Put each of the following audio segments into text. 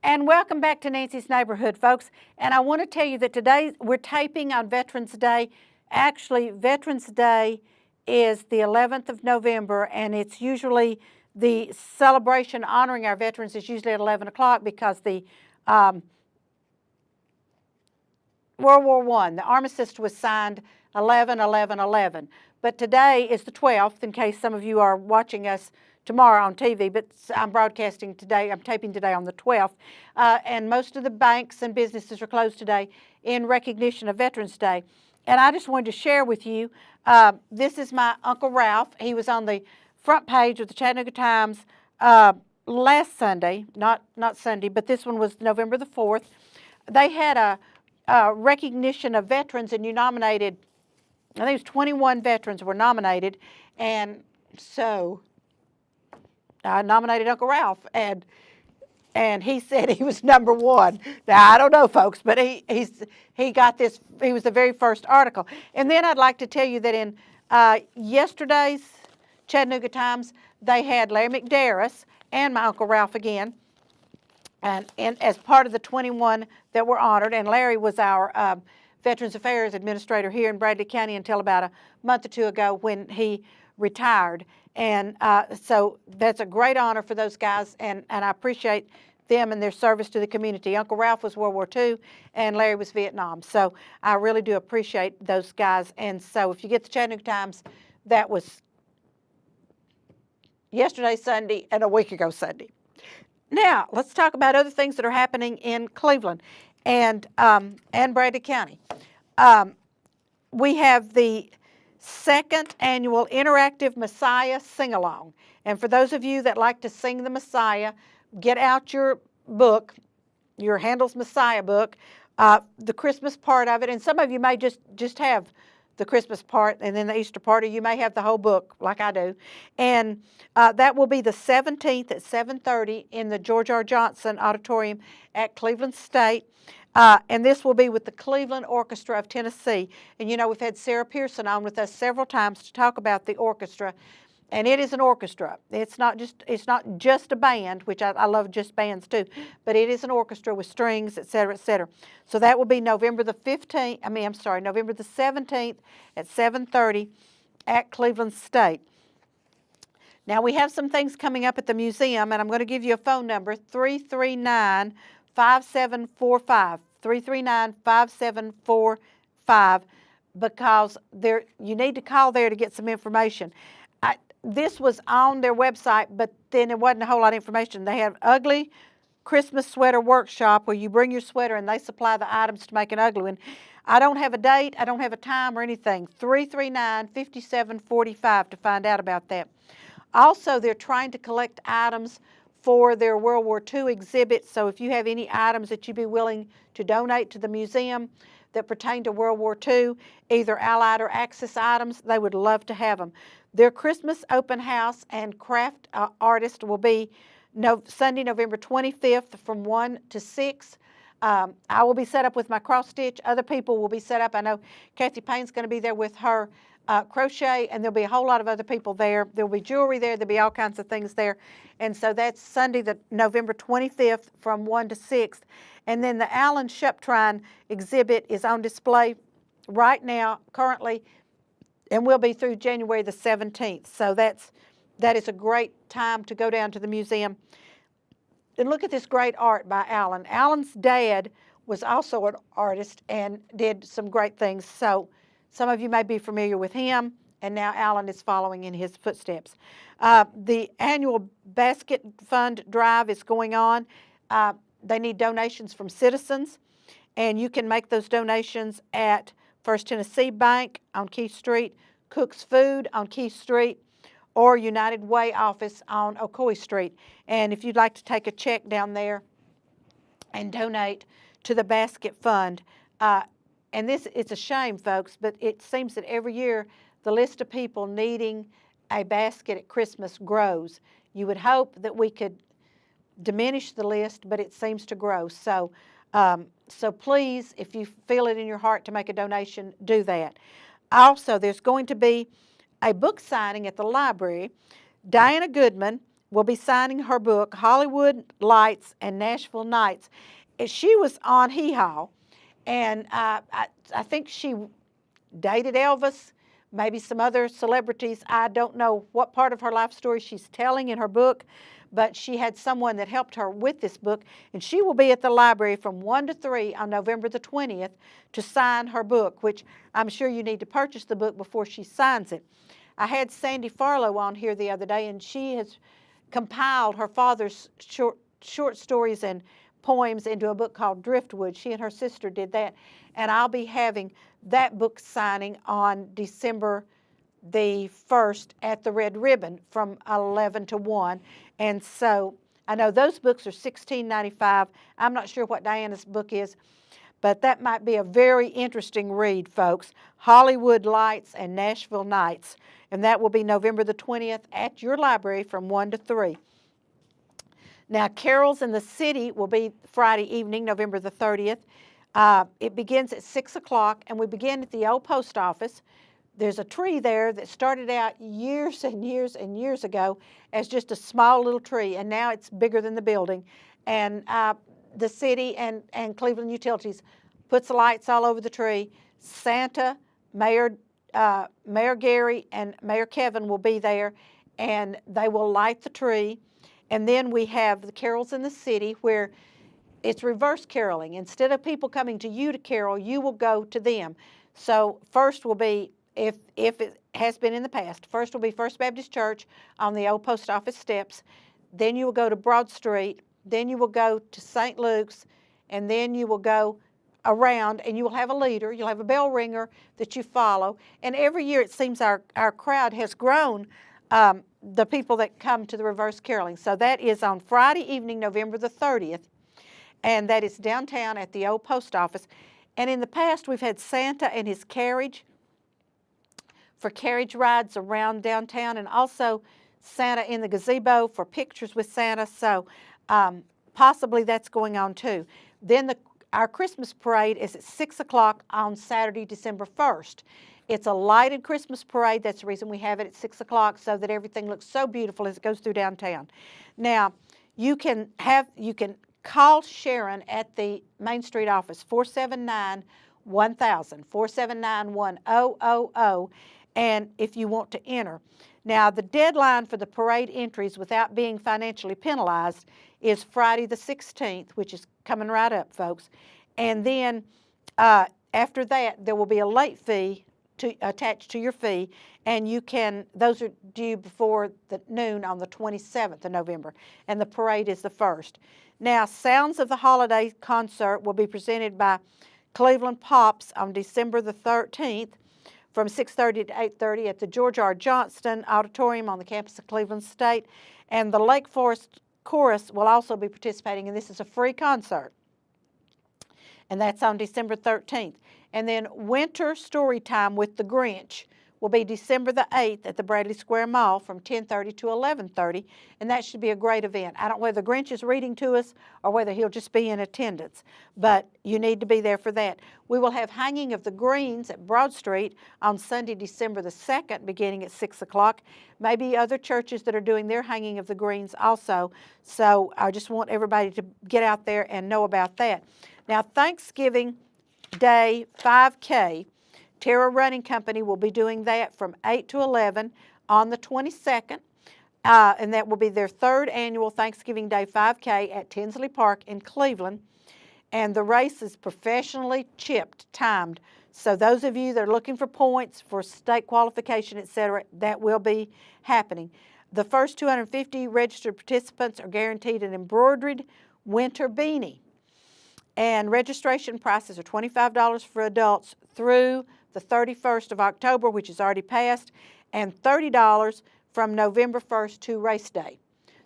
And welcome back to Nancy's Neighborhood, folks. And I want to tell you that today we're taping on Veterans Day. Actually, Veterans Day is the 11th of November, and it's usually the celebration honoring our veterans is usually at 11 o'clock because the World War I, the armistice was signed 11/11/11. But today is the 12th, in case some of you are watching us tomorrow on TV, but I'm broadcasting today, I'm taping today on the 12th, and most of the banks and businesses are closed today in recognition of Veterans Day. And I just wanted to share with you, this is my Uncle Ralph. He was on the front page of the Chattanooga Times last Sunday, not Sunday, but this one was November the 4th. They had a recognition of veterans, and you nominated, I think it was 21 veterans were nominated, and so I nominated Uncle Ralph, and he said he was number one. Now, I don't know, folks, but he got this, he was the very first article. And then I'd like to tell you that in yesterday's Chattanooga Times, they had Larry McDarris and my Uncle Ralph again, and as part of the 21 that were honored. And Larry was our Veterans Affairs Administrator here in Bradley County until about a month or two ago when he retired. And so that's a great honor for those guys, and I appreciate them and their service to the community. Uncle Ralph was World War II, and Larry was Vietnam. So I really do appreciate those guys. And so if you get the Chattanooga Times, that was yesterday, Sunday, and a week ago, Sunday. Now, let's talk about other things that are happening in Cleveland and Bradley County. We have the second annual Interactive Messiah Sing-Along. And for those of you that like to sing the Messiah, get out your book, your Handel's Messiah book, the Christmas part of it. And some of you may just have the Christmas part and then the Easter part, or you may have the whole book like I do. And that will be the 17th at 7:30 in the George R. Johnson Auditorium at Cleveland State. And this will be with the Cleveland Orchestra of Tennessee. And you know, we've had Sarah Pearson on with us several times to talk about the orchestra. And it is an orchestra. It's not just a band, which I love just bands too, but it is an orchestra with strings, et cetera, et cetera. So that will be November the 17th at 7:30 at Cleveland State. Now, we have some things coming up at the museum, and I'm going to give you a phone number, 339-5745, 339-5745, because you need to call there to get some information. This was on their website, but then there wasn't a whole lot of information. They have ugly Christmas sweater workshop where you bring your sweater and they supply the items to make an ugly one. I don't have a date, I don't have a time or anything. 339-5745 to find out about that. Also, they're trying to collect items for their World War II exhibit. So if you have any items that you'd be willing to donate to the museum that pertain to World War II, either Allied or Axis items, they would love to have them. Their Christmas open house and craft artist will be Sunday, November 25th from 1 to 6. I will be set up with my cross stitch. Other people will be set up. I know Kathy Payne's going to be there with her crochet, and there'll be a whole lot of other people there. There'll be jewelry there. There'll be all kinds of things there. And so that's Sunday, the November 25th from 1 to 6. And then the Alan Shuptrine exhibit is on display right now, currently, and will be through January the 17th. So that is a great time to go down to the museum and look at this great art by Alan. Alan's dad was also an artist and did some great things. So some of you may be familiar with him, and now Alan is following in his footsteps. The annual basket fund drive is going on. They need donations from citizens, and you can make those donations at First Tennessee Bank on Keith Street, Cook's Food on Keith Street, or United Way office on Ocoee Street. And if you'd like to take a check down there and donate to the basket fund, and it's a shame, folks, but it seems that every year the list of people needing a basket at Christmas grows. You would hope that we could diminish the list, but it seems to grow. So please, if you feel it in your heart to make a donation, do that. Also, there's going to be a book signing at the library. Diana Goodman will be signing her book, Hollywood Lights and Nashville Nights. She was on Hee Haw, and I think she dated Elvis, maybe some other celebrities. I don't know what part of her life story she's telling in her book, but she had someone that helped her with this book, and she will be at the library from 1 to 3 on November the 20th to sign her book, which I'm sure you need to purchase the book before she signs it. I had Sandy Farlow on here the other day, and she has compiled her father's short stories and poems into a book called Driftwood. She and her sister did that, and I'll be having that book signing on December the 1st at the Red Ribbon from 11 to 1. And so I know those books are $16.95. I'm not sure what Diana's book is, but that might be a very interesting read, folks. Hollywood Lights and Nashville Nights. And that will be November the 20th at your library from 1 to 3. Now, Carols in the City will be Friday evening, November the 30th. It begins at 6 o'clock, and we begin at the old post office. There's a tree there that started out years and years and years ago as just a small little tree, and now it's bigger than the building. And the city and Cleveland Utilities puts lights all over the tree. Santa, Mayor Gary, and Mayor Kevin will be there, and they will light the tree. And then we have the Carols in the City, where it's reverse caroling. Instead of people coming to you to carol, you will go to them. So first will be, if it has been in the past, first will be First Baptist Church on the old post office steps. Then you will go to Broad Street. Then you will go to St. Luke's. And then you will go around, and you will have a leader. You'll have a bell ringer that you follow. And every year it seems our crowd has grown, the people that come to the reverse caroling. So that is on Friday evening, November the 30th. And that is downtown at the old post office. And in the past, we've had Santa and his carriage for carriage rides around downtown, and also Santa in the gazebo for pictures with Santa. So possibly that's going on too. Then our Christmas parade is at 6 o'clock on Saturday, December 1st. It's a lighted Christmas parade. That's the reason we have it at 6 o'clock, so that everything looks so beautiful as it goes through downtown. Now, you can call Sharon at the Main Street office, 479-1000, 479-1000, and if you want to enter. Now, the deadline for the parade entries without being financially penalized is Friday the 16th, which is coming right up, folks. And then after that, there will be a late fee attached to your fee, and those are due before the noon on the 27th of November, and the parade is the 1st. Now, Sounds of the Holiday concert will be presented by Cleveland Pops on December the 13th from 6:30 to 8:30 at the George R. Johnston Auditorium on the campus of Cleveland State, and the Lake Forest Chorus will also be participating, and this is a free concert, and that's on December 13th. And then Winter Storytime with the Grinch will be December the 8th at the Bradley Square Mall from 10:30 to 11:30, and that should be a great event. I don't know whether the Grinch is reading to us or whether he'll just be in attendance, but you need to be there for that. We will have Hanging of the Greens at Broad Street on Sunday, December the 2nd, beginning at 6 o'clock. Maybe other churches that are doing their Hanging of the Greens also, so I just want everybody to get out there and know about that. Now, Thanksgiving Day 5K, Terra Running Company will be doing that from 8 to 11 on the 22nd, and that will be their 3rd annual Thanksgiving Day 5K at Tinsley Park in Cleveland. And the race is professionally timed. So those of you that are looking for points for state qualification, etc., that will be happening. The first 250 registered participants are guaranteed an embroidered winter beanie. And registration prices are $25 for adults through the 31st of October, which is already passed, and $30 from November 1st to race day.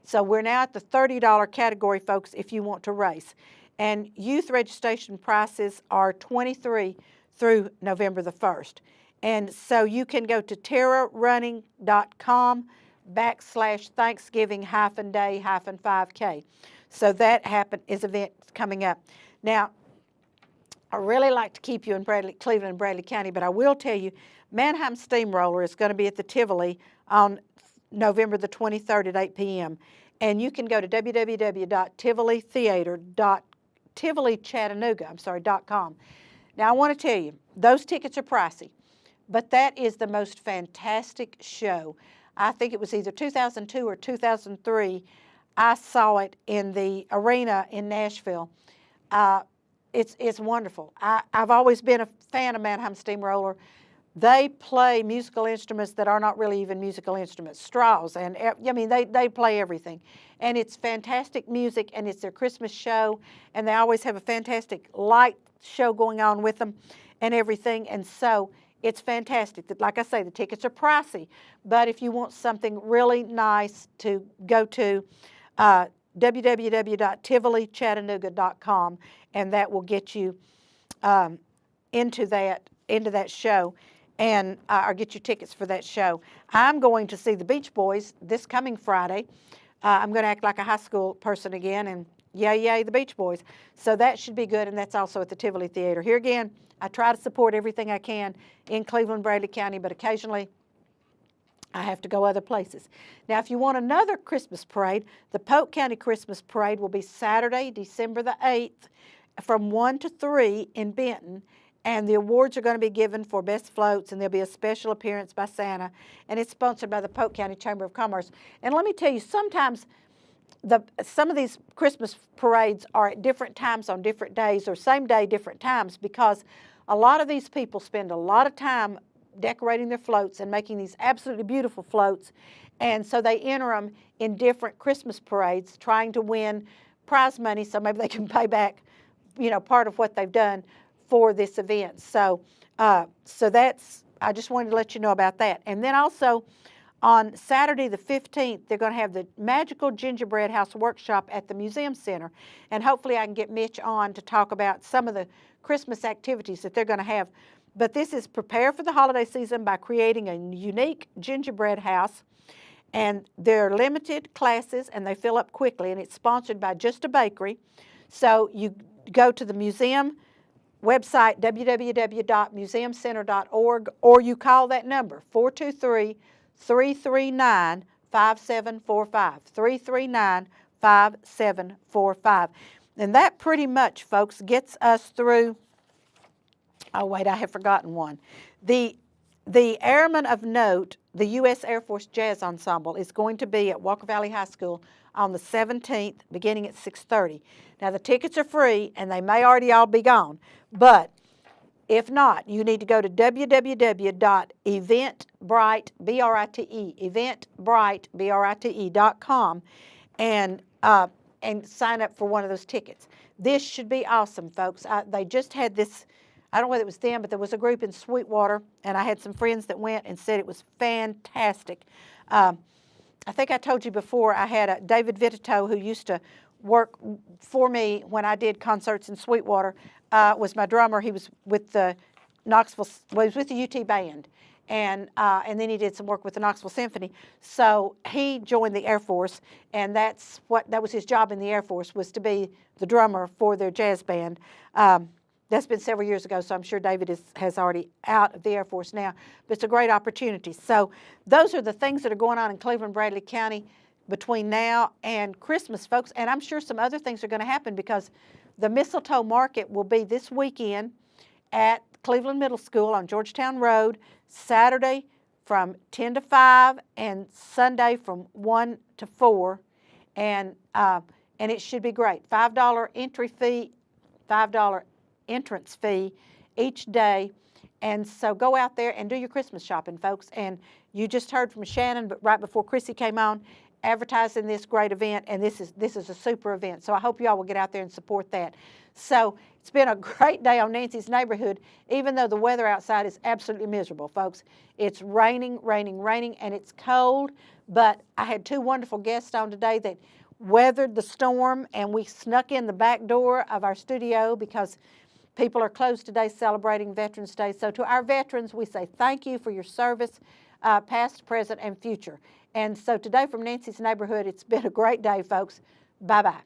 So we're now at the $30 category, folks, if you want to race. And youth registration prices are $23 through November the 1st. And so you can go to terrarunning.com/Thanksgiving-day-5K. So that is event coming up. Now, I really like to keep you in Cleveland and Bradley County, but I will tell you, Mannheim Steamroller is going to be at the Tivoli on November the 23rd at 8 p.m. And you can go to www.tivolichattanooga.com. Now, I want to tell you, those tickets are pricey, but that is the most fantastic show. I think it was either 2002 or 2003. I saw it in the arena in Nashville. It's wonderful. I've always been a fan of Mannheim Steamroller. They play musical instruments that are not really even musical instruments, straws, and I mean they play everything, and it's fantastic music, and it's their Christmas show, and they always have a fantastic light show going on with them, and everything, and so it's fantastic. Like I say, the tickets are pricey, but if you want something really nice to go to, www.tivolichattanooga.com, and that will get you into that show, and or get you tickets for that show. I'm going to see the Beach Boys this coming Friday. I'm going to act like a high school person again, and yay, the Beach Boys. So that should be good, and that's also at the Tivoli Theater. Here again, I try to support everything I can in Cleveland, Bradley County, but occasionally I have to go other places. Now, if you want another Christmas parade, the Polk County Christmas Parade will be Saturday, December the 8th, from 1 to 3 in Benton. And the awards are going to be given for best floats, and there'll be a special appearance by Santa, and it's sponsored by the Polk County Chamber of Commerce. And let me tell you, sometimes some of these Christmas parades are at different times on different days, or same day, different times, because a lot of these people spend a lot of time decorating their floats and making these absolutely beautiful floats, and so they enter them in different Christmas parades, trying to win prize money so maybe they can pay back, part of what they've done for this event. So that's, I just wanted to let you know about that. And then also on Saturday the 15th, they're going to have the Magical Gingerbread House Workshop at the Museum Center. And hopefully I can get Mitch on to talk about some of the Christmas activities that they're going to have. But this is prepare for the holiday season by creating a unique gingerbread house. And they're limited classes, and they fill up quickly, and it's sponsored by Just a Bakery. So you go to the museum website, www.museumcenter.org, or you call that number, 423-339-5745, 339-5745. And that pretty much, folks, gets us through, oh wait, I have forgotten one. The Airmen of Note, the U.S. Air Force Jazz Ensemble, is going to be at Walker Valley High School on the 17th, beginning at 6:30. Now, the tickets are free, and they may already all be gone, but if not, you need to go to eventbrite.com and sign up for one of those tickets. This should be awesome, folks. They just had this, I don't know whether it was them, but there was a group in Sweetwater, and I had some friends that went and said it was fantastic. I think I told you before, I had David Vitito, who used to work for me when I did concerts in Sweetwater, was my drummer. He was with the Knoxville, well, he was with the UT band, and then he did some work with the Knoxville Symphony. So he joined the Air Force, and that was his job in the Air Force, was to be the drummer for their jazz band. That's been several years ago, so I'm sure David has already out of the Air Force now, but it's a great opportunity. So those are the things that are going on in Cleveland, Bradley County between now and Christmas, folks, and I'm sure some other things are going to happen, because the Mistletoe Market will be this weekend at Cleveland Middle School on Georgetown Road, Saturday from 10 to 5 and Sunday from 1 to 4, and it should be great. $5 entry fee, $5 entrance fee each day, and so go out there and do your Christmas shopping, folks. And you just heard from Shannon, but right before Chrissy came on, advertising this great event, and this is a super event. So I hope you all will get out there and support that. So it's been a great day on Nancy's Neighborhood, even though the weather outside is absolutely miserable, folks. It's raining, and it's cold, but I had two wonderful guests on today that weathered the storm, and we snuck in the back door of our studio because people are closed today celebrating Veterans Day. So to our veterans, we say thank you for your service, past, present, and future. And so today from Nancy's Neighborhood, it's been a great day, folks. Bye-bye.